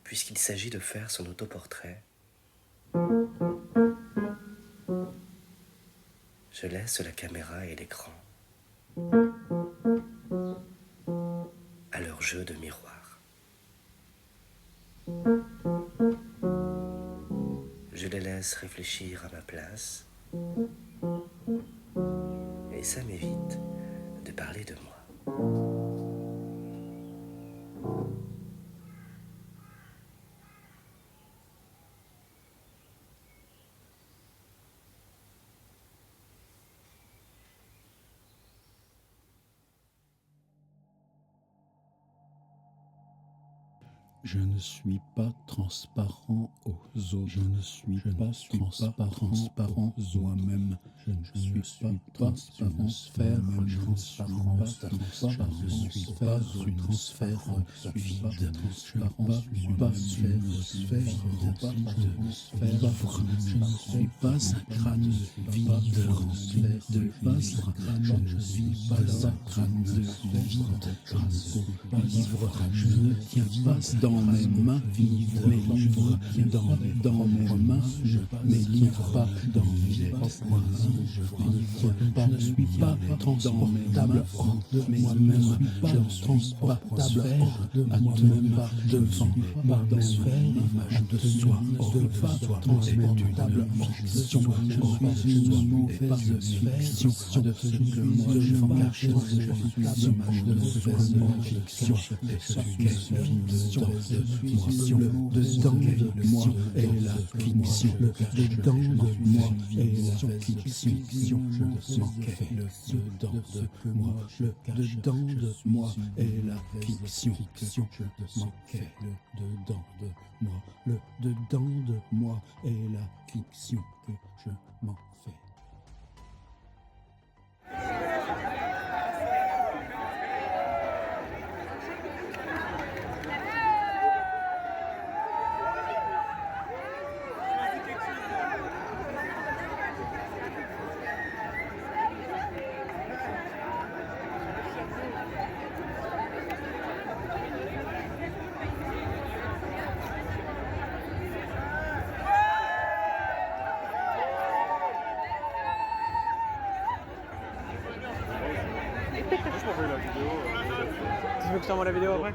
Puisqu'il s'agit de faire son autoportrait, je laisse la caméra et l'écran à leur jeu de miroir. Je les laisse réfléchir à ma place et ça m'évite de parler de moi. Je ne suis pas transparent aux autres. Je ne suis pas transparent aux moi-même. Je ne suis pas une sphère transparente. Je ne suis pas une sphère vide. Je ne suis pas une sphère vide. Je ne suis pas un crâne vide rempli de livres. Je ne suis pas un crâne vide de livres. Je ne tiens pas dans mes mains vides mes livres, dans mes mains mes livres, pas dans mes propres mains. Je ne suis pas transportable hors de moi-même. Je ne suis pas transportable à même devant dans une image de soi. Pas transportable en fiction. Je suis une mauvaise fiction de ce que moi je cache. Je suis une mauvaise fiction de ce qu'est fiction. Le dedans de moi est la fiction. Le dedans de moi est la fiction. Je manquais le dedans de moi. Le dedans de moi est la fiction. Je manquais le dedans de moi. Le dedans de moi est la fiction que je m'en fais. Tu veux que je t'envoie la vidéo après?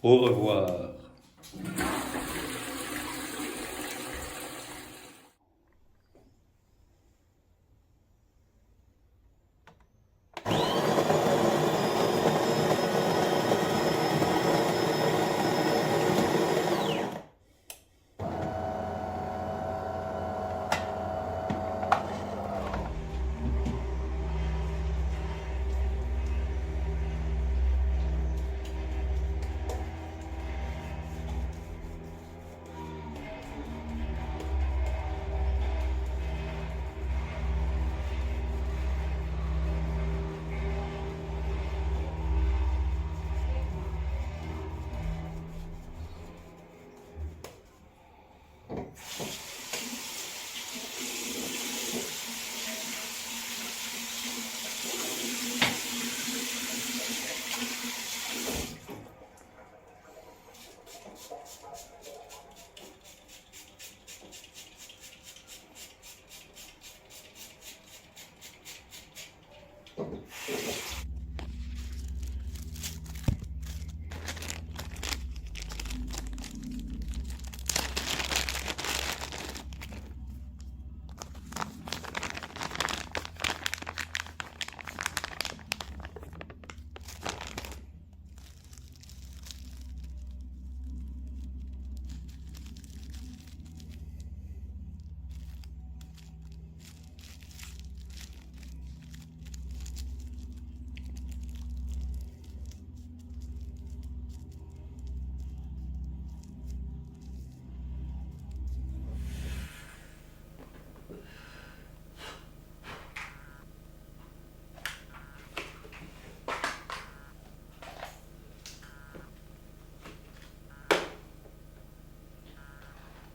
Au revoir.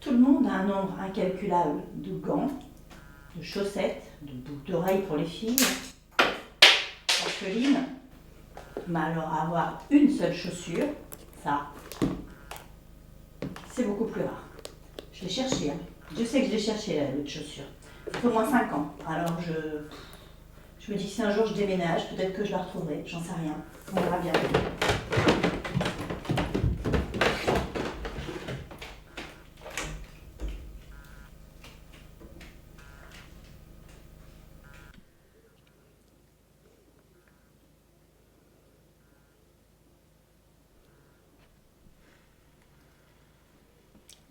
Tout le monde a un nombre incalculable de gants, de chaussettes, de boucles d'oreilles pour les filles, orphelines. Mais alors avoir une seule chaussure, ça, c'est beaucoup plus rare. Je l'ai cherché, hein. Je sais que je l'ai cherché, l'autre chaussure. Ça fait au moins 5 ans. Alors je me dis que si un jour je déménage, peut-être que je la retrouverai, j'en sais rien. On verra bien.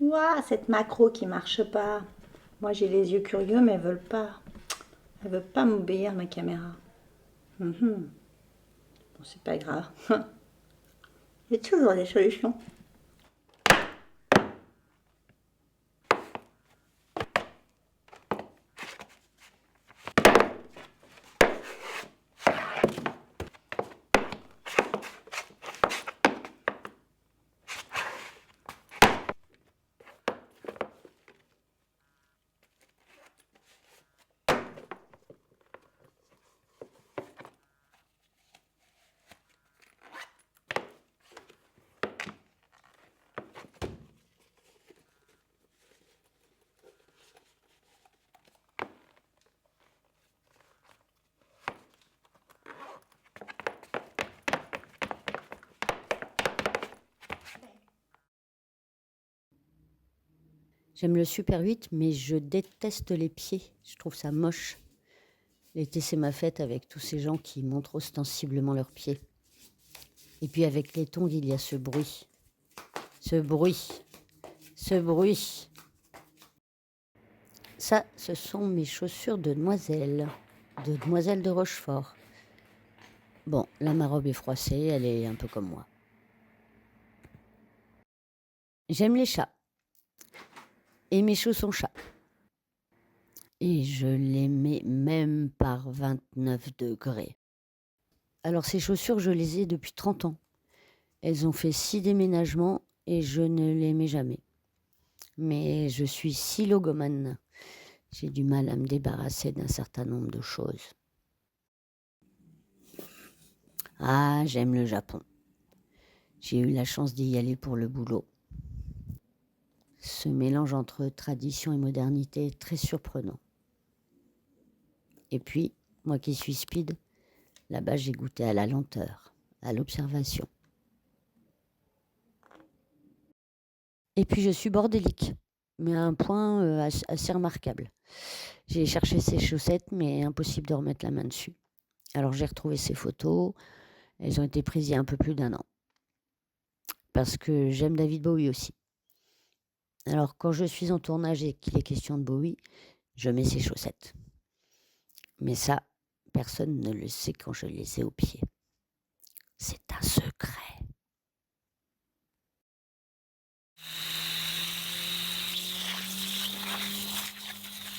Ouah, cette macro qui marche pas. Moi j'ai les yeux curieux mais elles veulent pas. Elles veulent pas m'obéir ma caméra. Mhm. Bon, c'est pas grave. Il y a toujours des solutions. J'aime le Super 8, mais je déteste les pieds. Je trouve ça moche. L'été, c'est ma fête avec tous ces gens qui montrent ostensiblement leurs pieds. Et puis avec les tongs, il y a ce bruit. Ce bruit. Ce bruit. Ça, ce sont mes chaussures de demoiselle. De demoiselle de Rochefort. Bon, là, ma robe est froissée, elle est un peu comme moi. J'aime les chats. Et mes chaussons chats. Et je les mets même par 29 degrés. Alors ces chaussures, je les ai depuis 30 ans. Elles ont fait 6 déménagements et je ne les mets jamais. Mais je suis si logomane. J'ai du mal à me débarrasser d'un certain nombre de choses. Ah, j'aime le Japon. J'ai eu la chance d'y aller pour le boulot. Ce mélange entre tradition et modernité est très surprenant. Et puis, moi qui suis speed, là-bas j'ai goûté à la lenteur, à l'observation. Et puis je suis bordélique, mais à un point assez remarquable. J'ai cherché ses chaussettes, mais impossible de remettre la main dessus. Alors j'ai retrouvé ses photos, elles ont été prises il y a un peu plus d'1 an. Parce que j'aime David Bowie aussi. Alors quand je suis en tournage et qu'il est question de Bowie, je mets ses chaussettes. Mais ça, personne ne le sait quand je les ai aux pieds. C'est un secret.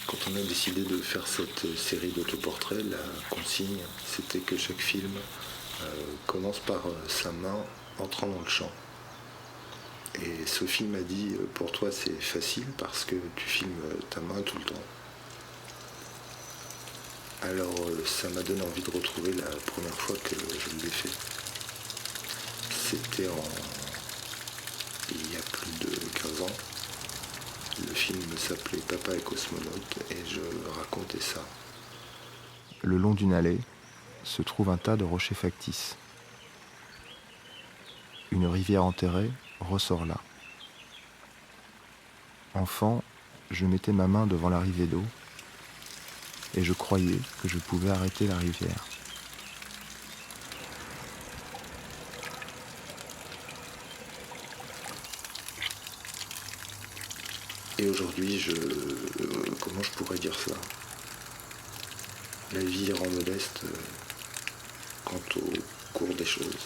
Quand on a décidé de faire cette série d'autoportraits, la consigne, c'était que chaque film commence par sa main entrant dans le champ. Et Sophie m'a dit, pour toi c'est facile parce que tu filmes ta main tout le temps. Alors ça m'a donné envie de retrouver la première fois que je l'ai fait. C'était il y a plus de 15 ans. Le film s'appelait Papa et cosmonaute et je racontais ça. Le long d'une allée se trouve un tas de rochers factices. Une rivière enterrée ressort là. Enfant, je mettais ma main devant l'arrivée d'eau et je croyais que je pouvais arrêter la rivière. Et aujourd'hui, comment je pourrais dire ça? La vie rend modeste quant au cours des choses.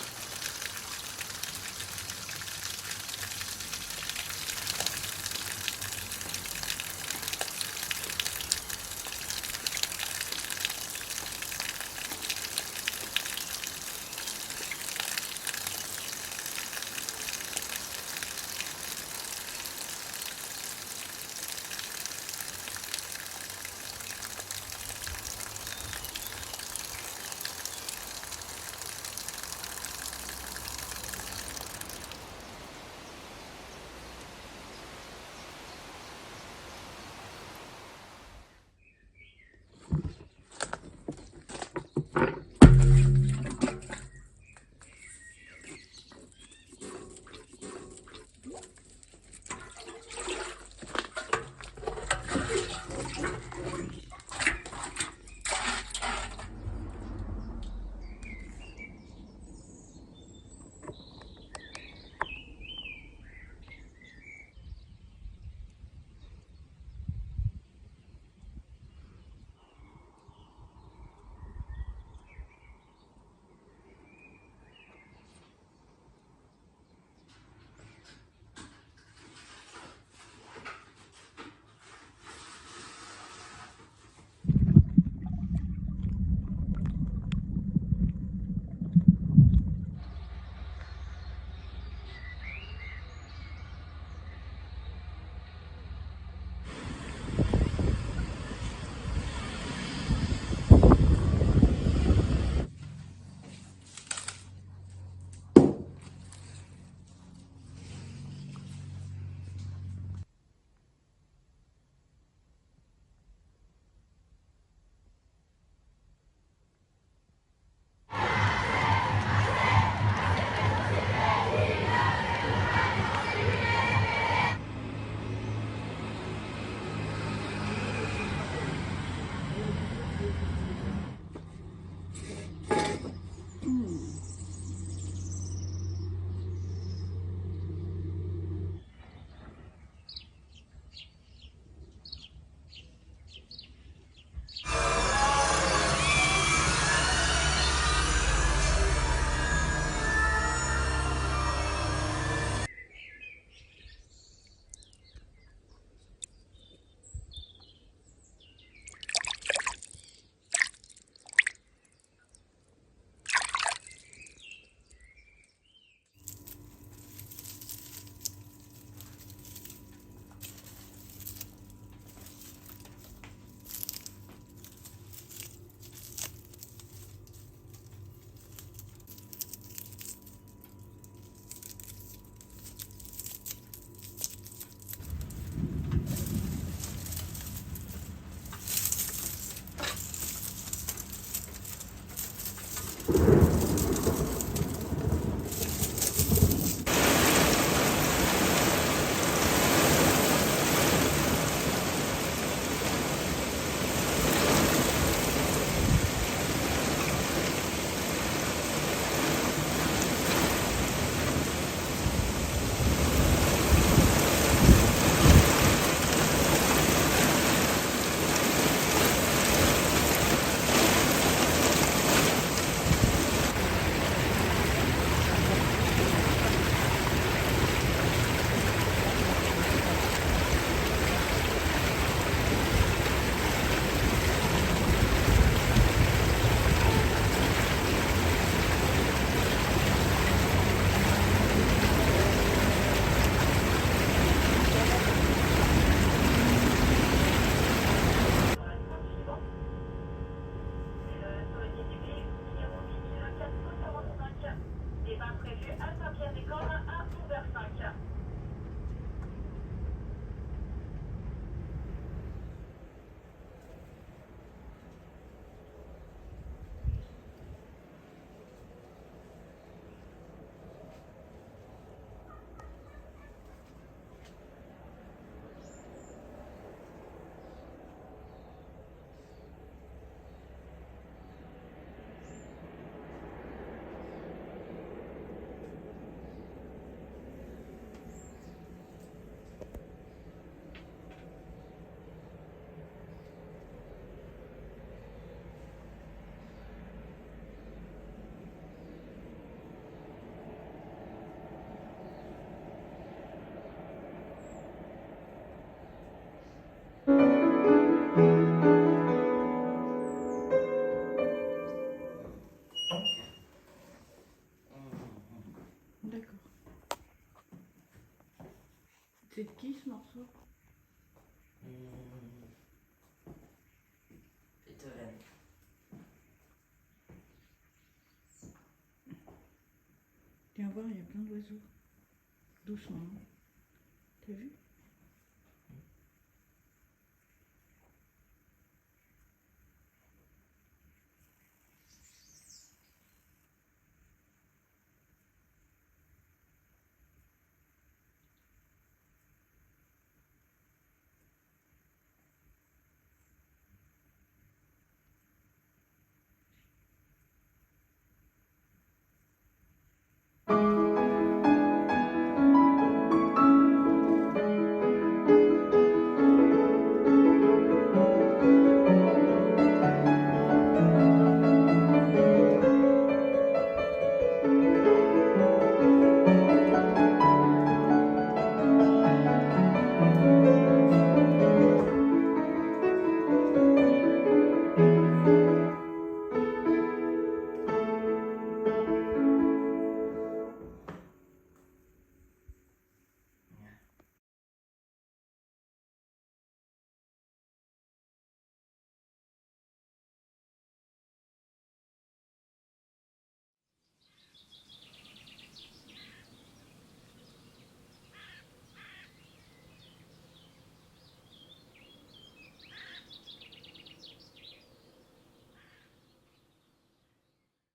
de qui ce morceau? Beethoven. Viens voir, il y a plein d'oiseaux. Doucement. T'as vu?